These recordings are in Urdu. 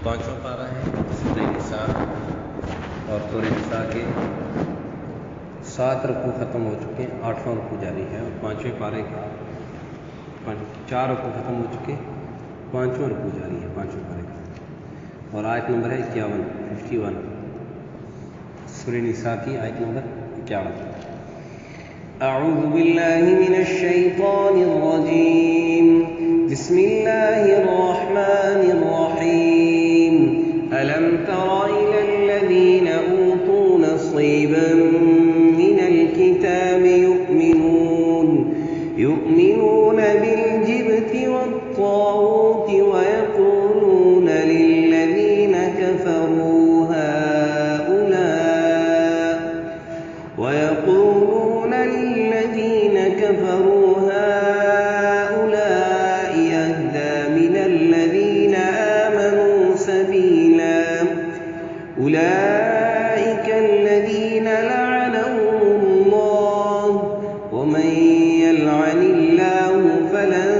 پانچواں پارہ ہے سورہ نساء، اور سورہ نساء کے 7 رکوع ختم ہو چکے ہیں، 8واں رکوع جاری ہے، اور پانچویں پارے کا 4 رکوع ختم ہو چکے، 5واں رکوع جاری ہے پانچویں پارے کا، اور آیت نمبر ہے 51 سورہ نساء کی آیت نمبر 51۔ اعوذ باللہ من الشیطان الرجیم، بسم اللہ الرحمن الرحیم۔ الم تر الی الذین اوتوا نصیبا من الکتاب یؤمنون بالجبت والطاغوت ویقولون للذین كفروا هؤلاء أهدى من الذين آمنوا سبيلا، أولئك الذين لعنهم الله، ومن يلعن الله فلن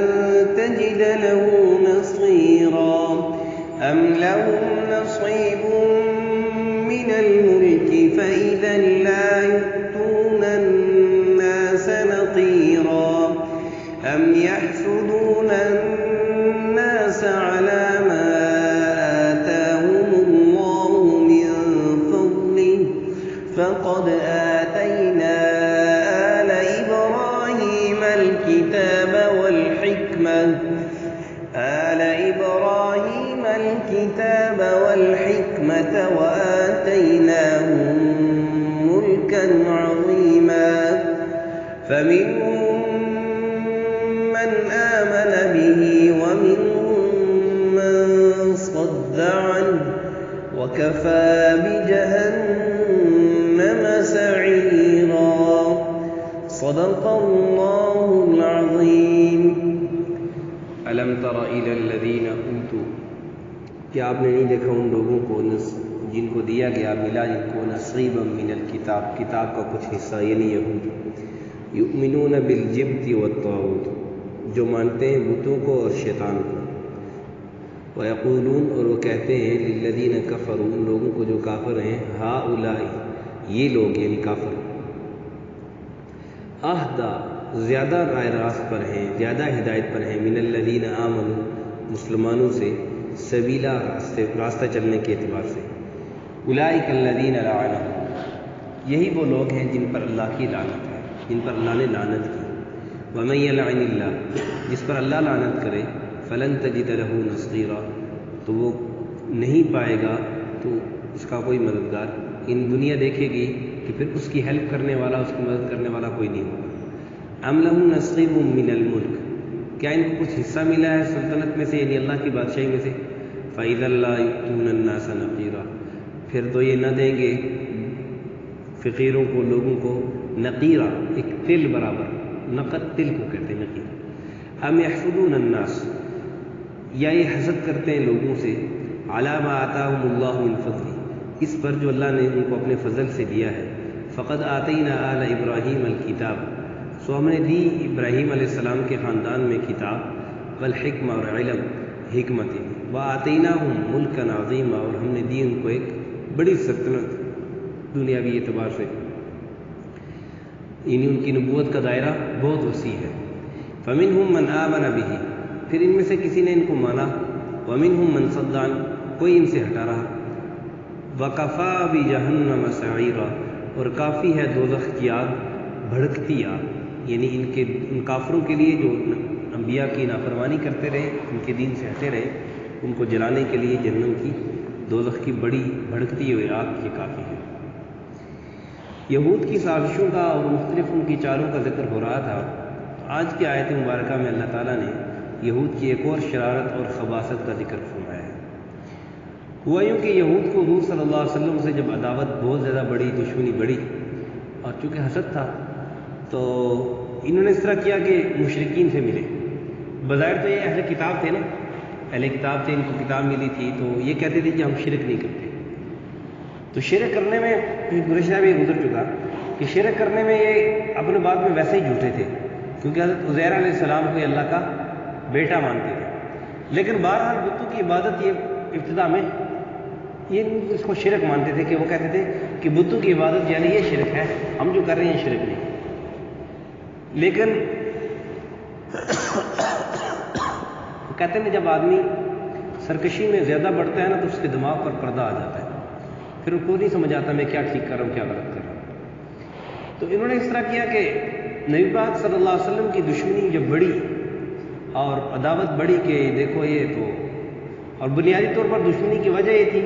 تجد له نصيرا، أم لهم نصيب من الملك فإذا لا يؤتون الناس نقيرا، أم يحسدون الناس على ما آتاهم الله من فضله، فقد آتينا آل إبراهيم الكتاب والحكمة وآتيناهم ملكا عظيما، فمنهم من آمن به ومنهم من صد عنه، وكفى بجهنم سعيرا۔ صدق اللہ العظیم۔ الم تر الی الذین اوتوا، کیا آپ نے نہیں دیکھا ان لوگوں کو جن کو دیا گیا، ملا جن کو نصیبا من الکتاب، کتاب کا کچھ حصہ، یعنی یہود، یؤمنون بالجبت والطاغوت، جو مانتے ہیں بتوں کو اور شیطان کو، ویقولون، اور وہ کہتے ہیں، للذین کفروا، ان لوگوں کو جو کافر ہیں، ہؤلاء، یہ لوگ یعنی کافر، اہدی، زیادہ راہ راست پر ہیں، زیادہ ہدایت پر ہیں، من الذین آمنوا، مسلمانوں سے، سبیلا، راستہ چلنے کے اعتبار سے، اولئک الذین لعنہم، یہی وہ لوگ ہیں جن پر اللہ کی لعنت ہے، جن پر اللہ نے لعنت کی، ومن یلعن اللہ، جس پر اللہ لعنت کرے، فلن تجد لہ نصیرا، تو وہ نہیں پائے گا تو اس کا کوئی مددگار، ان دنیا دیکھے گی کہ پھر اس کی ہیلپ کرنے والا، اس کی مدد کرنے والا کوئی نہیں ہوگا۔ ام لہم نصیب من الملک، کیا ان کو کچھ حصہ ملا ہے سلطنت میں سے، یعنی اللہ کی بادشاہی میں سے، فَإِذًا لَا يُؤْتُونَ النَّاسَ نَقِيرًا، پھر تو یہ نہ دیں گے فقیروں کو، لوگوں کو، نقیرہ، ایک تل برابر، نقد تل کو کہتے ہیں نقیر۔ ام یحسدون الناس، یا یہ حسد کرتے ہیں لوگوں سے، علی ما آتاہم اللہ من فضل، اس پر جو اللہ نے ان کو اپنے فضل سے دیا ہے، فقد آتینا آل ابراہیم الکتاب، سو ہم نے دی ابراہیم علیہ السلام کے خاندان میں کتاب، والحکمہ، اور علم، حکمت، وآتیناہم ملکا عظیما، اور ہم نے دی ان کو ایک بڑی سلطنت دنیاوی اعتبار سے، یعنی ان کی نبوت کا دائرہ بہت وسیع ہے۔ فمنہم من آمن بہ، پھر ان میں سے کسی نے ان کو مانا، ومنہم من صد عنہ، کوئی ان سے ہٹا رہا، وکفی بجہنم سعیرا، اور کافی ہے دوزخ کی آگ، بھڑکتی آگ، یعنی ان کافروں کے لیے جو انبیاء کی نافرمانی کرتے رہے، ان کے دین سے ہٹے رہے، ان کو جلانے کے لیے جہنم کی، دوزخ کی بڑی بھڑکتی ہوئی آگ یہ کافی ہے۔ یہود کی سازشوں کا اور مختلف ان کی چالوں کا ذکر ہو رہا تھا، آج کی آیت مبارکہ میں اللہ تعالیٰ نے یہود کی ایک اور شرارت اور خباثت کا ذکر فرمایا ہے۔ ہوا یوں کہ یہود کو حضور صلی اللہ علیہ وسلم سے جب عداوت بہت زیادہ بڑی، دشمنی بڑی، اور چونکہ حسد تھا تو انہوں نے اس طرح کیا کہ مشرکین سے ملے۔ بظاہر تو یہ اہل کتاب تھے نا، اہل کتاب تھے، ان کو کتاب ملی تھی، تو یہ کہتے تھے کہ ہم شرک نہیں کرتے، تو شرک کرنے میں گزشتہ بھی گزر چکا کہ شرک کرنے میں یہ اپنے بات میں ویسے ہی جھوٹے تھے، کیونکہ حضرت عزیر علیہ السلام کو اللہ کا بیٹا مانتے تھے، لیکن بہرحال بتوں کی عبادت یہ ابتدا میں یہ اس کو شرک مانتے تھے کہ وہ کہتے تھے کہ بتوں کی عبادت یعنی یہ شرک ہے، ہم جو کر رہے ہیں شرک نہیں. لیکن کہتے ہیں جب آدمی سرکشی میں زیادہ بڑھتا ہے نا تو اس کے دماغ پر پردہ آ جاتا ہے، پھر ان کو نہیں سمجھ آتا میں کیا ٹھیک کر رہا ہوں کیا غلط کر رہا ہوں. تو انہوں نے اس طرح کیا کہ نبی پاک صلی اللہ علیہ وسلم کی دشمنی جب بڑھی اور عداوت بڑھی کہ دیکھو یہ تو، اور بنیادی طور پر دشمنی کی وجہ یہ تھی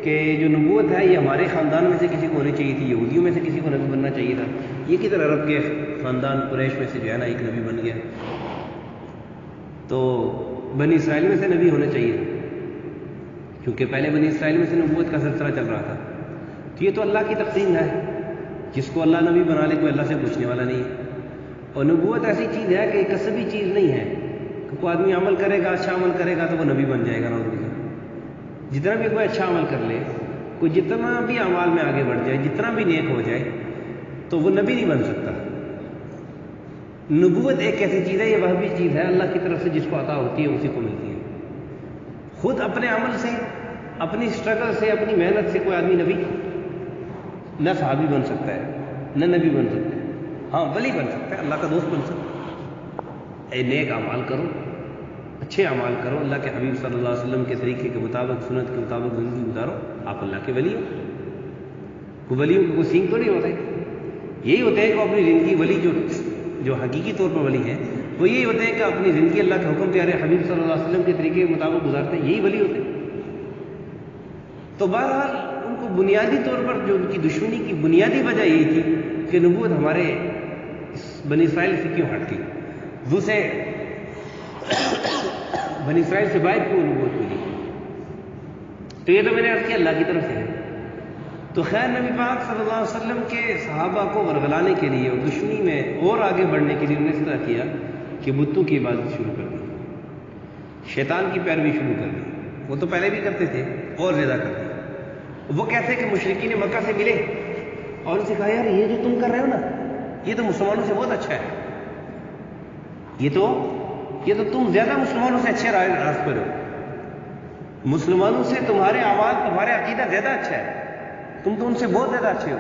کہ جو نبوت ہے یہ ہمارے خاندان میں سے کسی کو ہونی چاہیے تھی، یہودیوں میں سے کسی کو نبی بننا چاہیے تھا. یہ کدھر عرب کے خاندان قریش میں سے جو ہے نا ایک نبی بن گیا، تو بنی اسرائیل میں سے نبی ہونا چاہیے تھا کیونکہ پہلے بنی اسرائیل میں سے نبوت کا سلسلہ چل رہا تھا. تو یہ تو اللہ کی تقسیم ہے، جس کو اللہ نبی بنا لے کوئی اللہ سے پوچھنے والا نہیں ہے. اور نبوت ایسی چیز ہے کہ کسبی چیز نہیں ہے کہ کوئی آدمی عمل کرے گا، اچھا عمل کرے گا تو وہ نبی بن جائے گا. نعوذ باللہ، جتنا بھی کوئی اچھا عمل کر لے، کوئی جتنا بھی اعمال میں آگے بڑھ جائے، جتنا بھی نیک ہو جائے، تو وہ نبی نہیں بن سکتا. نبوت ایک ایسی چیز ہے، یہ وہ بھی چیز ہے اللہ کی طرف سے جس کو عطا ہوتی ہے اسی کو ملتی ہے. خود اپنے عمل سے، اپنی اسٹرگل سے، اپنی محنت سے کوئی آدمی نبی نہ صحابی بن سکتا ہے نہ نبی بن سکتا ہے. ہاں ولی بن سکتا ہے، اللہ کا دوست بن سکتا ہے. اے نیک اعمال کرو، اچھے اعمال کرو، اللہ کے حبیب صلی اللہ علیہ وسلم کے طریقے کے مطابق، سنت کے مطابق زندگی گزارو، آپ اللہ کے ولی ہو. کوئی ولیوں کو کوئی سینگ تو نہیں ہوتے، یہی ہوتے ہیں کہ اپنی زندگی ولی جو حقیقی طور پر ولی ہیں وہ یہی ہوتے ہیں کہ اپنی زندگی اللہ کے حکم پیارے حبیب صلی اللہ علیہ وسلم کے طریقے کے مطابق گزارتے ہیں، یہی ولی ہوتے ہیں. تو بہرحال ان کو بنیادی طور پر جو ان کی دشمنی کی بنیادی وجہ یہی تھی کہ نبوت ہمارے بنی اسرائیل سے کیوں ہٹ گئی، دوسرے بنی اسرائیل سے باہر کیوں نبوت ملی. تو یہ تو میں نے عرض کیا اللہ کی طرف سے ہے. تو خیر نبی پاک صلی اللہ علیہ وسلم کے صحابہ کو ورگلانے کے لیے اور دشمنی میں اور آگے بڑھنے کے لیے انہوں نے اس طرح کیا کہ بتوں کی عبادت شروع کر دی، شیطان کی پیروی شروع کر دی. وہ تو پہلے بھی کرتے تھے اور زیادہ کرتے. وہ کہتے کہ مشرکین مکہ سے ملے اور ان سے کہا یار یہ جو تم کر رہے ہو نا یہ تو مسلمانوں سے بہت اچھا ہے، یہ تو تم زیادہ مسلمانوں سے اچھے راستے پر ہو، مسلمانوں سے تمہارے اعمال، تمہارے عقیدہ زیادہ اچھا ہے، تم تو ان سے بہت زیادہ اچھے ہو.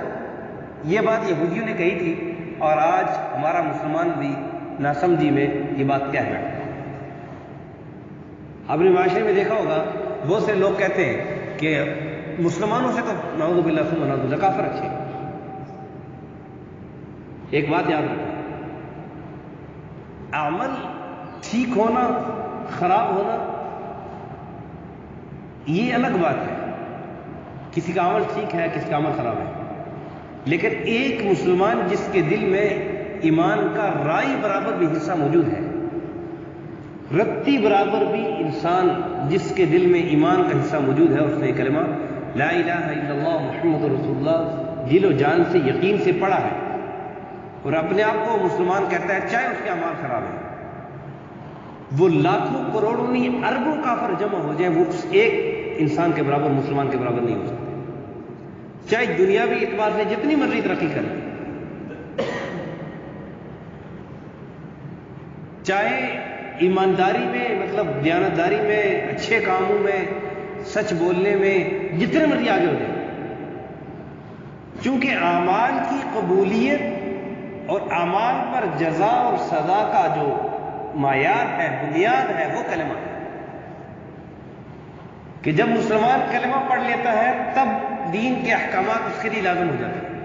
یہ بات یہودیوں نے کہی تھی اور آج ہمارا مسلمان بھی ناسمجھی میں یہ بات کہہ رہا ہے. آپ نے معاشرے میں دیکھا ہوگا بہت سے لوگ کہتے ہیں کہ مسلمانوں سے تو نعوذ باللہ ثم نعوذ باللہ کافر اچھے. ایک بات یاد رکھیں، عمل ٹھیک ہونا خراب ہونا یہ الگ بات ہے. کسی کا عمل ٹھیک ہے، کسی کا عمل خراب ہے، لیکن ایک مسلمان جس کے دل میں ایمان کا رائی برابر بھی حصہ موجود ہے، رتی برابر بھی انسان جس کے دل میں ایمان کا حصہ موجود ہے، اس نے کلمہ لا الہ الا اللہ محمد رسول اللہ دل و جان سے یقین سے پڑھا ہے اور اپنے آپ کو مسلمان کہتا ہے چاہے اس کے اعمال خراب ہیں. وہ لاکھوں کروڑوں نہیں اربوں کافر جمع ہو جائیں وہ ایک انسان کے برابر، مسلمان کے برابر نہیں ہو سکتے، چاہے دنیاوی اعتبار سے جتنی مرضی ترقی کرے، چاہے ایمانداری میں مطلب دیانتداری میں، اچھے کاموں میں، سچ بولنے میں جتنے مرضی آگے ہو جائے. چونکہ اعمال کی قبولیت اور اعمال پر جزا اور سزا کا جو معیار ہے، بنیاد ہے، وہ کلمہ ہے. کہ جب مسلمان کلمہ پڑھ لیتا ہے تب دین کے احکامات اس کے لیے لازم ہو جاتے ہیں،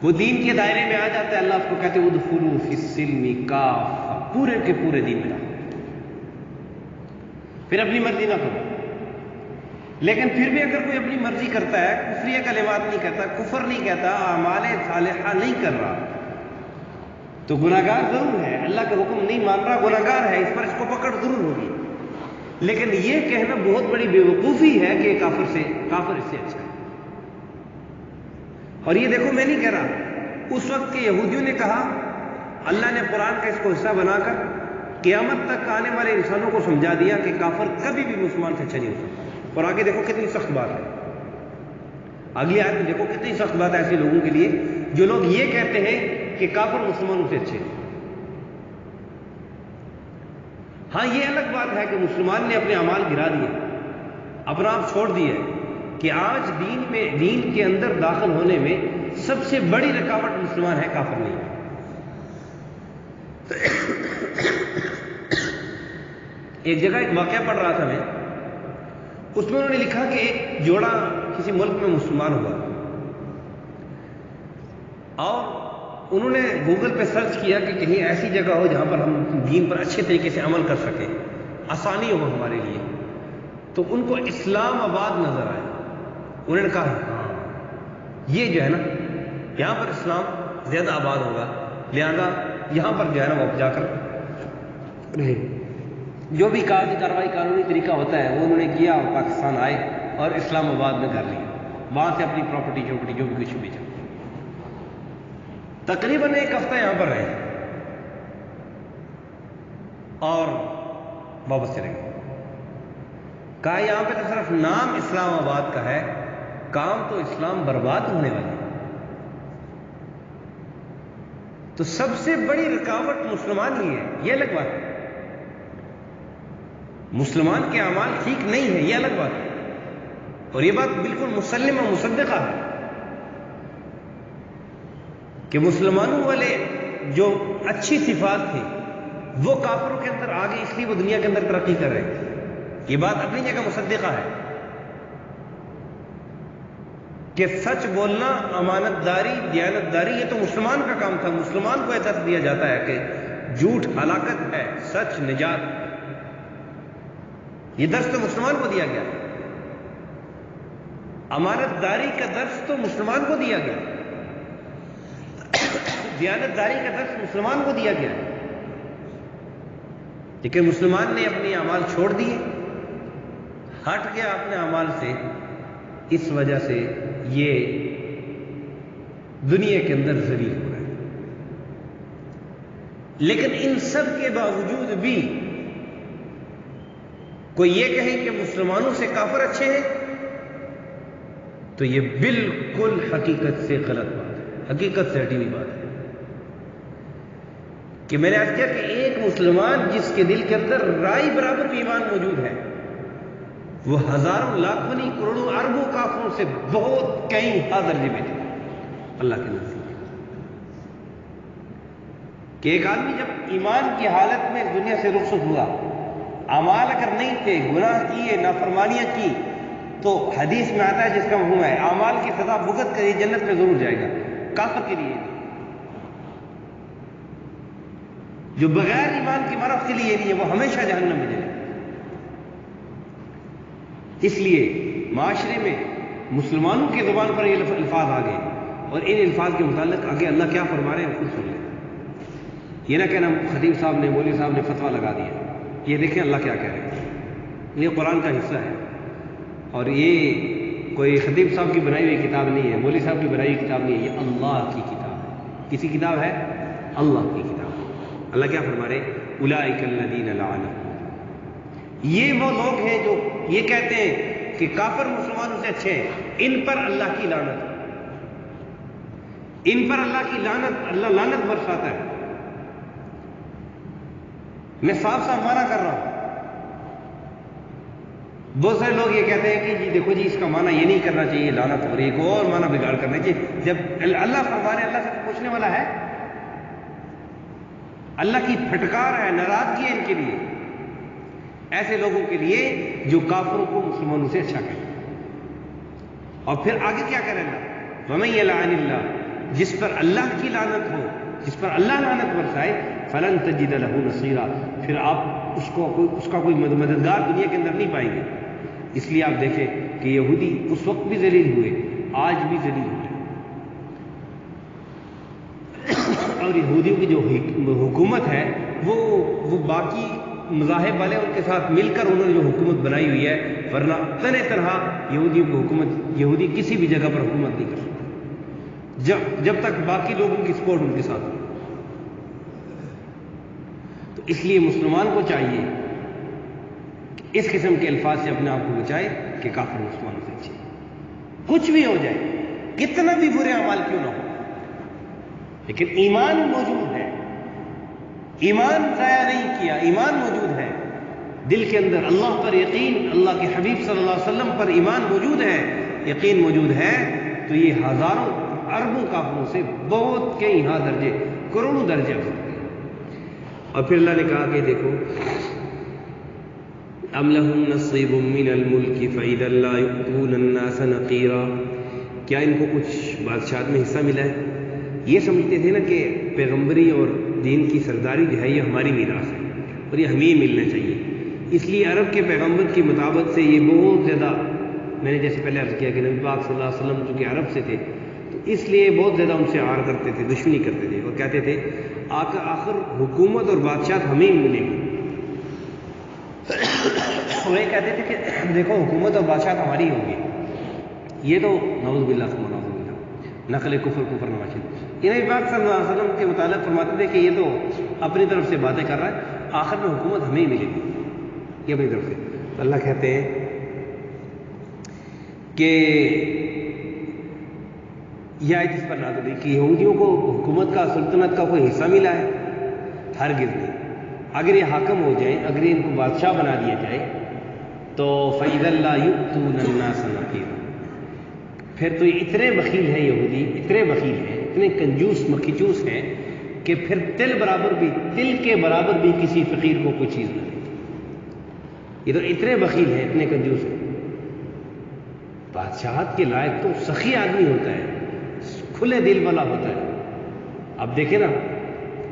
وہ دین کے دائرے میں آ جاتا ہے. اللہ اس کو کہتے ہیں ادخلوا فی السلم کافہ، پورے کے پورے دین میں آ. پھر اپنی مرضی نہ کرو. لیکن پھر بھی اگر کوئی اپنی مرضی کرتا ہے، کفریہ کلمات نہیں کہتا، کفر نہیں کہتا، اعمال صالحہ نہیں کر رہا، تو گناہ گار ضرور ہے، اللہ کے حکم نہیں مان رہا، گناہ گار ہے، اس پر اس کو پکڑ ضرور ہوگی. لیکن یہ کہنا بہت بڑی بے وقوفی ہے کہ کافر اس سے اچھا ہے. اور یہ دیکھو میں نہیں کہہ رہا، اس وقت کے یہودیوں نے کہا، اللہ نے قرآن کا اس کو حصہ بنا کر قیامت تک آنے والے انسانوں کو سمجھا دیا کہ کافر کبھی بھی مسلمان سے اچھا نہیں ہو سکتا. اور آگے دیکھو کتنی سخت بات ہے، اگلی آیت میں دیکھو کتنی سخت بات ہے ایسے لوگوں کے لیے جو لوگ یہ کہتے ہیں کہ کافر مسلمانوں سے اچھے ہیں. ہاں یہ الگ بات ہے کہ مسلمان نے اپنے اعمال گرا دیے، اپنا آپ چھوڑ دیا ہے کہ آج دین کے اندر داخل ہونے میں سب سے بڑی رکاوٹ مسلمان ہے، کافر نہیں ہے۔ ایک جگہ ایک واقعہ پڑھ رہا تھا میں، اس میں انہوں نے لکھا کہ ایک جوڑا کسی ملک میں مسلمان ہوا اور انہوں نے گوگل پہ سرچ کیا کہ کہیں ایسی جگہ ہو جہاں پر ہم دین پر اچھے طریقے سے عمل کر سکیں، آسانی ہو ہمارے لیے، تو ان کو اسلام آباد نظر آیا۔ انہوں نے کہا ہاں یہ جو ہے نا یہاں پر اسلام زیادہ آباد ہوگا، لہذا یہاں پر جو ہے نا وہ جا کر رہے۔ جو بھی کارروائی قانونی طریقہ ہوتا ہے وہ انہوں نے کیا اور پاکستان آئے اور اسلام آباد میں گھر لیا، وہاں سے اپنی پراپرٹی چوپٹی جو بھی کچھ بیچا، تقریباً ایک ہفتہ یہاں پر رہے اور واپس چلے گئے۔ کہا یہاں پہ تو صرف نام اسلام آباد کا ہے، کام تو اسلام برباد ہونے والا ہے۔ تو سب سے بڑی رکاوٹ مسلمان ہی ہے، یہ الگ بات ہے۔ مسلمان کے اعمال ٹھیک نہیں ہے، یہ الگ بات ہے، اور یہ بات بالکل مسلم و مصدقہ ہے کہ مسلمانوں والے جو اچھی صفات تھے وہ کافروں کے اندر آگے، اس لیے وہ دنیا کے اندر ترقی کر رہے ہیں۔ یہ بات اپنی جگہ مصدقہ ہے کہ سچ بولنا، امانت داری، دیانت داری، یہ تو مسلمان کا کام تھا۔ مسلمان کو احساس دیا جاتا ہے کہ جھوٹ ہلاکت ہے، سچ نجات، یہ درس تو مسلمان کو دیا گیا۔ امانت داری کا درس تو مسلمان کو دیا گیا، دیانت داری کا درس مسلمان کو دیا گیا، لیکن مسلمان نے اپنے اعمال چھوڑ دیے، ہٹ گیا اپنے اعمال سے، اس وجہ سے یہ دنیا کے اندر ذلیل ہو رہا ہے۔ لیکن ان سب کے باوجود بھی کوئی یہ کہے کہ مسلمانوں سے کافر اچھے ہیں تو یہ بالکل حقیقت سے غلط بات ہے، حقیقت سے ہٹی ہوئی بات ہے۔ کہ میں نے عرض کیا کہ ایک مسلمان جس کے دل کے اندر رائی برابر بھی ایمان موجود ہے، وہ ہزاروں لاکھوں نہیں کروڑوں اربوں کافروں سے بہت کئی درجے میں تھے اللہ کے نزدیک۔ کہ ایک آدمی جب ایمان کی حالت میں دنیا سے رخصت ہوا، اعمال اگر نہیں تھے، گناہ کیے، نافرمانیاں کی، تو حدیث میں آتا ہے جس کا مفہوم ہے اعمال کی سزا بھگت کر جنت میں ضرور جائے گا، کافر کے لیے جو بغیر ایمان کی مرض کے لیے نہیں ہے، وہ ہمیشہ جہنم میں جائے گا۔ اس لیے معاشرے میں مسلمانوں کی زبان پر یہ الفاظ آ گئے، اور ان الفاظ کے متعلق آگے اللہ کیا فرما رہے ہیں خود سن لیں۔ یہ نہ کہنا خطیب صاحب نے، مولوی صاحب نے فتویٰ لگا دیا، یہ دیکھیں اللہ کیا کہہ رہے ہیں۔ یہ قرآن کا حصہ ہے، اور یہ کوئی خطیب صاحب کی بنائی ہوئی کتاب نہیں ہے، مولوی صاحب کی بنائی ہوئی کتاب نہیں ہے، یہ اللہ کی کتاب ہے۔ کسی کتاب ہے؟ اللہ کی کتاب۔ اللہ کیا فرما رہے ہیں؟ اولئک الذین لعنہم، یہ وہ لوگ ہیں جو یہ کہتے ہیں کہ کافر مسلمانوں سے اچھے ہیں، ان پر اللہ کی لعنت، ان پر اللہ کی لعنت، اللہ لعنت برساتا ہے۔ میں صاف صاف منع کر رہا ہوں۔ بہت سارے لوگ یہ کہتے ہیں کہ جی دیکھو جی اس کا معنی یہ نہیں کرنا چاہیے لعنت ہو رہی ہے، ایک اور معنی بگاڑ کرنا چاہیے۔ جب اللہ فرما رہے، اللہ سے پوچھنے والا ہے، اللہ کی پھٹکار ہے، ناراضگی ہے ان کے لیے، ایسے لوگوں کے لیے جو کافروں کو مسلمانوں سے اچھا کریں۔ اور پھر آگے کیا کرے اللہ؟ وَمَن يَلْعَنِ اللَّهُ، جس پر اللہ کی لعنت ہو، جس پر اللہ لعنت برسائے، فَلَن تَجِدَ لَهُ نَصِيرًا، پھر آپ اس کا کوئی مددگار دنیا کے اندر نہیں پائیں گے۔ اس لیے آپ دیکھیں کہ یہودی اس وقت بھی ذلیل ہوئے، آج بھی ذلیل ہوئے، اور یہودیوں کی جو حکومت ہے وہ باقی مذاہب والے ان کے ساتھ مل کر انہوں نے جو حکومت بنائی ہوئی ہے، ورنہ تن طرح یہودیوں کی حکومت، یہودی کسی بھی جگہ پر حکومت نہیں کر سکتے جب تک باقی لوگوں کی سپورٹ ان کے ساتھ ہو۔ تو اس لیے مسلمان کو چاہیے کہ اس قسم کے الفاظ سے اپنے آپ کو بچائے کہ کافر مسلمانوں سے اچھے، کچھ بھی ہو جائے، کتنا بھی برے اعمال کیوں نہ ہو، لیکن ایمان موجود ہے، ایمان ضائع نہیں کیا، ایمان موجود ہے، دل کے اندر اللہ پر یقین، اللہ کے حبیب صلی اللہ علیہ وسلم پر ایمان موجود ہے، یقین موجود ہے، تو یہ ہزاروں اربوں کافروں سے بہت کئی درجے، کروڑوں درجے افضل ہے۔ اور پھر اللہ نے کہا کہ دیکھو ام لہم نصیب من الملک فاذا لا یؤتون الناس نقیرا، کیا ان کو کچھ بادشاہت میں حصہ ملا ہے؟ یہ سمجھتے تھے نا کہ پیغمبری اور دین کی سرداری جو ہے یہ ہماری میراث ہے اور یہ ہمیں ہی ملنا چاہیے، اس لیے عرب کے پیغمبر کی مطابقت سے یہ بہت زیادہ، میں نے جیسے پہلے عرض کیا کہ نبی پاک صلی اللہ علیہ وسلم چونکہ عرب سے تھے تو اس لیے بہت زیادہ ان سے آر کرتے تھے، دشمنی کرتے تھے اور کہتے تھے آخر حکومت اور بادشاہت ہمیں ہی ملے گی۔ وہ یہ کہتے تھے کہ دیکھو حکومت اور بادشاہت ہماری ہوگی، یہ تو نعوذ باللہ ثم نعوذ باللہ نقل کفر نواشد، یہ نبی پاک صلی اللہ علیہ وسلم کے متعلق فرماتے تھے کہ یہ تو اپنی طرف سے باتیں کر رہا ہے، آخر میں حکومت ہمیں ہی ملے گی، یہ اپنی طرف سے۔ تو اللہ کہتے ہیں کہ یہ آیت اس پر نازل ہوئی کہ یہودیوں کو حکومت کا، سلطنت کا کوئی حصہ ملا ہے؟ ہرگز نہیں۔ اگر یہ حاکم ہو جائیں، اگر ان کو بادشاہ بنا دیا جائے تو فَإِذَا لَا يُؤْتُونَ النَّاسَ نَقِيرًا، پھر تو یہ اتنے بخیل ہیں یہودی، اتنے بخیل ہیں، اتنے کنجوس مکھیچوس ہیں کہ پھر تل کے برابر بھی کسی فقیر کو کوئی چیز نہ دے۔ یہ تو اتنے بخیل ہیں، اتنے کنجوس ہیں۔ بادشاہت کے لائق تو سخی آدمی ہوتا ہے، کھلے دل والا ہوتا ہے۔ اب دیکھیں نا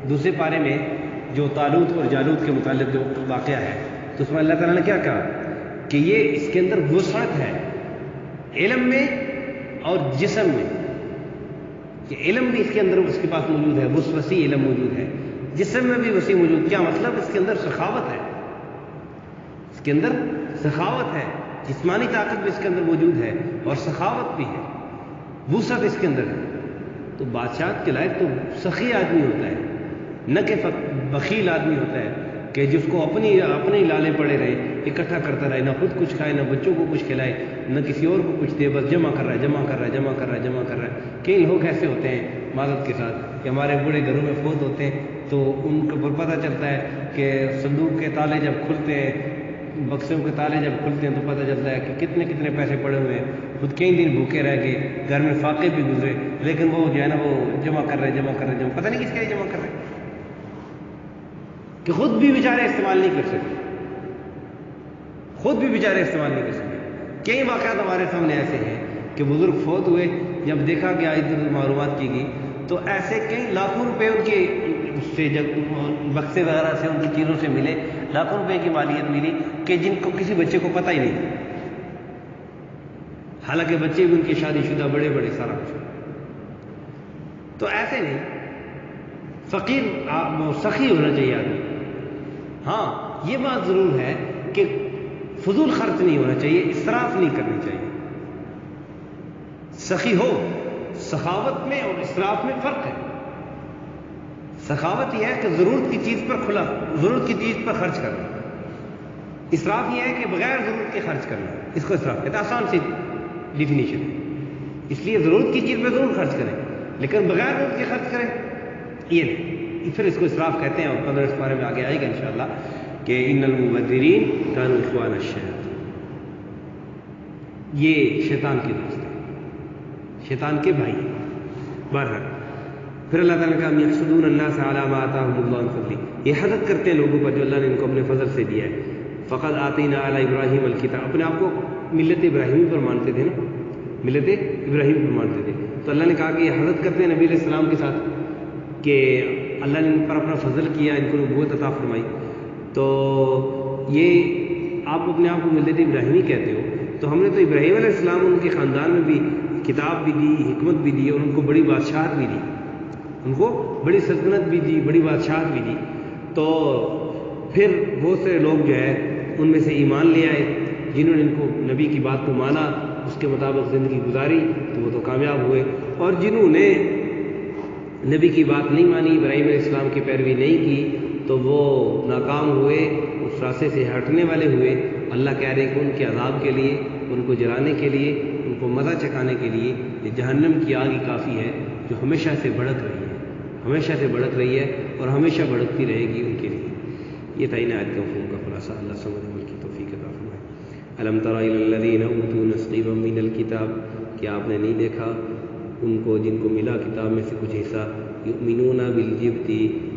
دوسرے پارے میں جو طالوت اور جالوت کے متعلق جو واقعہ ہے تو اس میں اللہ تعالیٰ نے کیا کہا کہ یہ اس کے اندر وسعت ہے علم میں اور جسم میں، کہ علم بھی اس کے اندر اس کے پاس موجود ہے، وسیع علم موجود ہے، جسم میں بھی وسیع موجود۔ کیا مطلب؟ اس کے اندر سخاوت ہے، اس کے اندر سخاوت ہے، جسمانی طاقت بھی اس کے اندر موجود ہے اور سخاوت بھی ہے، وسعت اس کے اندر ہے۔ تو بادشاہت کے لائق تو سخی آدمی ہوتا ہے، نہ کہ بخیل آدمی ہوتا ہے کہ جس کو اپنے ہی لالے پڑے رہے، اکٹھا کرتا رہے، نہ خود کچھ کھائے، نہ بچوں کو کچھ کھلائے، نہ کسی اور کو کچھ دے، بس جمع کر رہا ہے۔ کئی لوگ ایسے ہوتے ہیں معذرت کے ساتھ کہ ہمارے بوڑھے گھروں میں فوت ہوتے ہیں تو ان کو پتہ چلتا ہے کہ صندوق کے تالے جب کھلتے ہیں، بکسوں کے تالے جب کھلتے ہیں تو پتہ چلتا ہے کہ کتنے پیسے پڑے ہوئے ہیں، خود کئی دن بھوکے رہ گئے، گھر میں فاقے بھی گزرے، لیکن وہ جو ہے نا وہ جمع کر رہے پتہ نہیں کس کے لیے جمع کر رہے ہیں، کہ خود بھی بیچارے استعمال نہیں کر سکتے، کئی واقعات ہمارے سامنے ایسے ہیں کہ بزرگ فوت ہوئے، جب دیکھا کہ ادھر معلومات کی گئی تو ایسے کئی لاکھوں روپے ان کے سے جب بکسے وغیرہ سے ان کی چیزوں سے ملے، لاکھوں روپے کی مالیت ملی کہ جن کو کسی بچے کو پتہ ہی نہیں، حالانکہ بچے بھی ان کے شادی شدہ بڑے سارا کچھ۔ تو ایسے نہیں، فقیر سخی ہونا چاہیے آدمی۔ ہاں یہ بات ضرور ہے کہ فضول خرچ نہیں ہونا چاہیے، اسراف نہیں کرنی چاہیے، سخی ہو۔ سخاوت میں اور اسراف میں فرق ہے۔ سخاوت یہ ہے کہ ضرورت کی چیز پر خرچ کرنا، اسراف یہ ہے کہ بغیر ضرورت کے خرچ کرنا، اس کو اسراف کہتے ہیں۔ آسان سی ڈیفینیشن ہے، اس لیے ضرورت کی چیز پہ ضرور خرچ کریں لیکن بغیر ضرورت کے خرچ کریں یہ نہیں، پھر اس کو اسراف کہتے ہیں۔ اور 15 اس بارے میں آگے آئے گا انشاءاللہ کہ ان المبذرین کانوا اخوان الشیاطین، یہ شیطان کے دوست ہیں، شیطان کے بھائی ہیں۔ بہرحال پھر اللہ تعالیٰ نے کہا یحسدون الناس علی ما آتاہم اللہ من فضلہ، یہ حسد کرتے ہیں لوگوں پر جو اللہ نے ان کو اپنے فضل سے دیا ہے۔ فقد آتینا علی ابراہیم الکتاب، اپنے آپ کو ملت ابراہیمی پر مانتے تھے نا، ملت ابراہیم پر مانتے تھے، تو اللہ نے کہا کہ یہ حسد کرتے ہیں نبی علیہ السلام کے ساتھ کہ اللہ نے ان پر اپنا فضل کیا، ان کو نبوت عطا فرمائی، تو یہ آپ اپنے آپ کو ملت ابراہیمی کہتے ہو، تو ہم نے تو ابراہیم علیہ السلام ان کے خاندان میں بھی کتاب بھی دی، حکمت بھی دی اور ان کو بڑی بادشاہت بھی دی، ان کو بڑی سلطنت بھی دی، بڑی بادشاہت بھی دی۔ تو پھر بہت سے لوگ جو ہے ان میں سے ایمان لے آئے، جنہوں نے ان کو نبی کی بات کو مانا، اس کے مطابق زندگی گزاری تو وہ تو کامیاب ہوئے، اور جنہوں نے نبی کی بات نہیں مانی، ابراہیم علیہ السلام کی پیروی نہیں کی تو وہ ناکام ہوئے، اس راستے سے ہٹنے والے ہوئے۔ اللہ کہہ رہے کہ ان کے عذاب کے لیے، ان کو جلانے کے لیے، ان کو مزہ چکھانے کے لیے یہ جہنم کی آگ ہی کافی ہے، جو ہمیشہ سے بھڑک رہی ہے اور ہمیشہ بھڑکتی رہے گی ان کے لیے۔ یہ تھا ان آیت کا مفہوم کا خلاصہ۔ اللہ سمجھ الم تر الی الذین اوتوا نصیبا من الکتاب، کیا آپ نے نہیں دیکھا ان کو جن کو ملا کتاب میں سے کچھ حصہ، یؤمنون بالجبت،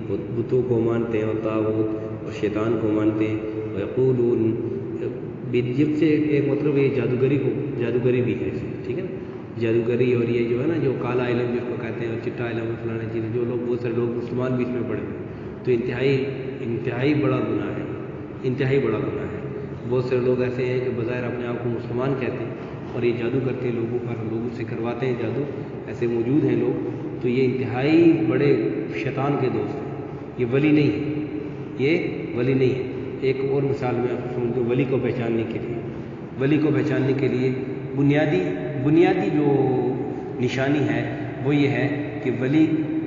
وہ بتوں کو مانتے ہیں، اور طاغوت اور شیطان کو مانتے ہیں، ویقولون، بالجبت سے ایک مطلب یہ جادوگری بھی ہے، ٹھیک ہے نا، جادوگری، اور یہ جو ہے نا جو کالا علم جس کو کہتے ہیں، اور چٹا علم فلانا چیز، جو لوگ بہت سارے لوگ مسلمان بھی اس میں پڑے ہوئے، تو انتہائی بڑا گناہ ہے، انتہائی بڑا گناہ ہے۔ بہت سارے لوگ ایسے ہیں کہ بظاہر اپنے آپ کو مسلمان کہتے ہیں اور یہ جادو کرتے ہیں لوگوں پر، لوگوں سے کرواتے ہیں جادو، ایسے موجود ہیں لوگ، تو یہ انتہائی بڑے شیطان کے دوست ہیں، یہ ولی نہیں ہے، یہ ولی نہیں ہے۔ ایک اور مثال میں آپ سمجھو، ولی کو پہچاننے کے لیے بنیادی جو نشانی ہے وہ یہ ہے کہ ولی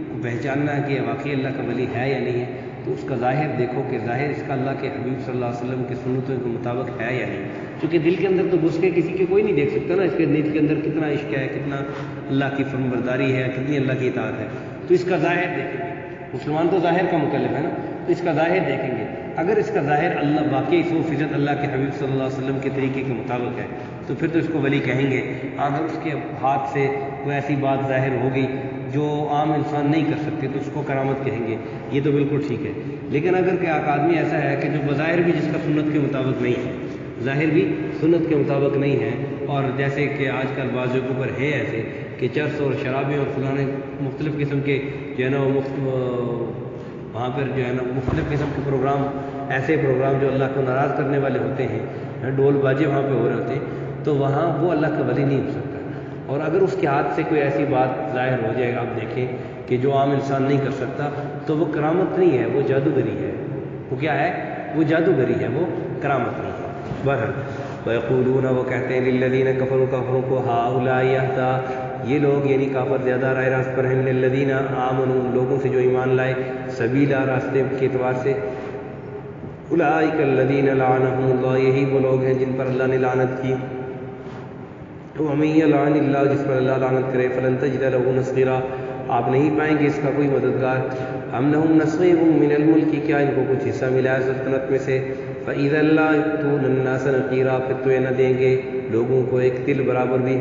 کو پہچاننا کہ واقعی اللہ کا ولی ہے یا نہیں ہے، تو اس کا ظاہر دیکھو کہ ظاہر اس کا اللہ کے حبیب صلی اللہ علیہ وسلم کے سنتوں کے مطابق ہے یا نہیں، کیونکہ دل کے اندر تو گھس کے کسی کے کوئی نہیں دیکھ سکتا نا، اس کے دل کے اندر کتنا عشق ہے، کتنا اللہ کی فرمانبرداری ہے، کتنی اللہ کی اطاعت ہے، تو اس کا ظاہر دیکھیں گے۔ مسلمان تو ظاہر کا مکلف ہے نا، تو اس کا ظاہر دیکھیں گے، اگر اس کا ظاہر اللہ واقعی 100% اللہ کے حبیب صلی اللہ علیہ وسلم کے طریقے کے مطابق ہے تو پھر تو اس کو ولی کہیں گے۔ اگر اس کے ہاتھ سے کوئی ایسی بات ظاہر ہوگی جو عام انسان نہیں کر سکتے تو اس کو کرامت کہیں گے، یہ تو بالکل ٹھیک ہے۔ لیکن اگر کہ ایک آدمی ایسا ہے کہ جو بظاہر بھی جس کا سنت کے مطابق نہیں ہے، ظاہر بھی سنت کے مطابق نہیں ہے، اور جیسے کہ آج کل بعض جگہوں پر ہے ایسے کہ چرس اور شرابیں اور فلانے مختلف قسم کے جو ہے نا وہاں پر جو ہے نا مختلف قسم کے پروگرام، ایسے پروگرام جو اللہ کو ناراض کرنے والے ہوتے ہیں، ڈول باجے وہاں پہ ہو رہے ہوتے ہیں، تو وہاں وہ اللہ کا ولی نہیں ہو سکتا۔ اور اگر اس کے ہاتھ سے کوئی ایسی بات ظاہر ہو جائے گا، آپ دیکھیں کہ جو عام انسان نہیں کر سکتا، تو وہ کرامت نہیں ہے، وہ جادوگری ہے۔ وہ کیا ہے؟ وہ جادوگری ہے، وہ کرامت نہیں ہے۔ بہرحال وَيَقُولُونَ، وہ کہتے ہیں، لِلَّذِينَ كَفَرُوا، کافروں کو، هَؤُلَاءِ يَهْدَىٰ، یہ لوگ یعنی کافر زیادہ راہ راست پر ہیں، مِنَ الَّذِينَ آمَنُوا، ان لوگوں سے جو ایمان لائے، سبیلا، راستے کے اعتبار سے، اولئک الذین لعنهم اللہ، یہی وہ لوگ ہیں جن پر اللہ نے لعنت کی، ومن یلعن اللہ، جس پر اللہ لعنت کرے، فلن تجد له نصیرا، آپ نہیں پائیں گے اس کا کوئی مددگار۔ ام لهم نصیب من الملک، کیا ان کو کچھ حصہ ملا ہے سلطنت میں سے، فاذا لا یؤتون الناس نقیرا، پھر تو یہ نہ دیں گے لوگوں کو ایک تل برابر بھی۔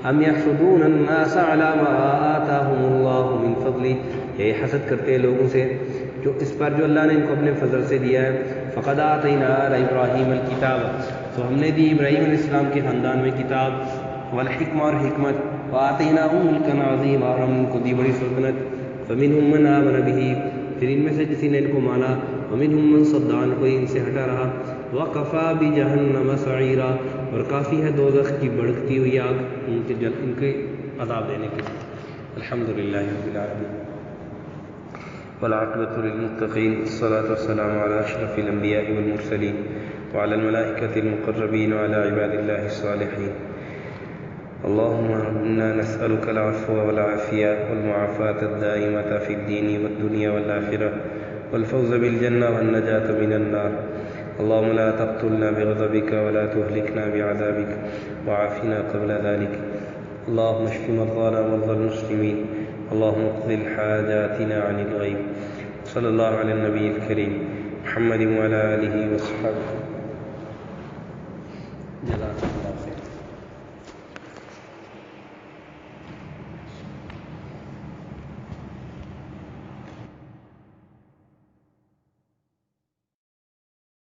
ام یحسدون الناس علی ما آتاهم اللہ من فضلہ، یہ حسد کرتے ہیں لوگوں سے جو اس پر جو اللہ نے ان کو اپنے فضل سے دیا ہے۔ فقد آتینا آل ابراہیم الکتاب، تو ہم نے دی ابراہیم علیہ السلام کے خاندان میں کتاب، والحکمہ، اور حکمت، وآتیناہم ملکا عظیما، اور ہم ان کو دی بڑی سلطنت، فمنہم من آمن بہ، پھر ان میں سے کسی نے ان کو مانا، ومنہم من صد عنہ، کوئی ان سے ہٹا رہا، وکفی بجہنم سعیرا، اور کافی ہے دوزخ کی بھڑکتی ہوئی آگ ان کے عذاب دینے کے لیے۔ الحمدللہ رب العالمین، والعاقبۃ للمتقین، والصلاة والسلام علی اشرف الانبیاء والمرسلین، وعلی الملائکۃ المقربین، وعلی عباد اللہ الصالحین۔ اللهم إنا نسألك العفو والعافية والمعافاة الدائمة في الدين والدنيا والآخرة، والفوز بالجنة والنجاة من النار۔ اللهم لا تقتلنا بغضبك ولا تهلكنا بعذابك، وعافنا قبل ذلك۔ اللهم اشف مرضانا ومرضى المسلمين، اللهم اقض حاجاتنا عن الغيب۔ صلى الله على النبي الكريم محمد وعلى آله وصحبه۔ جزاك الله۔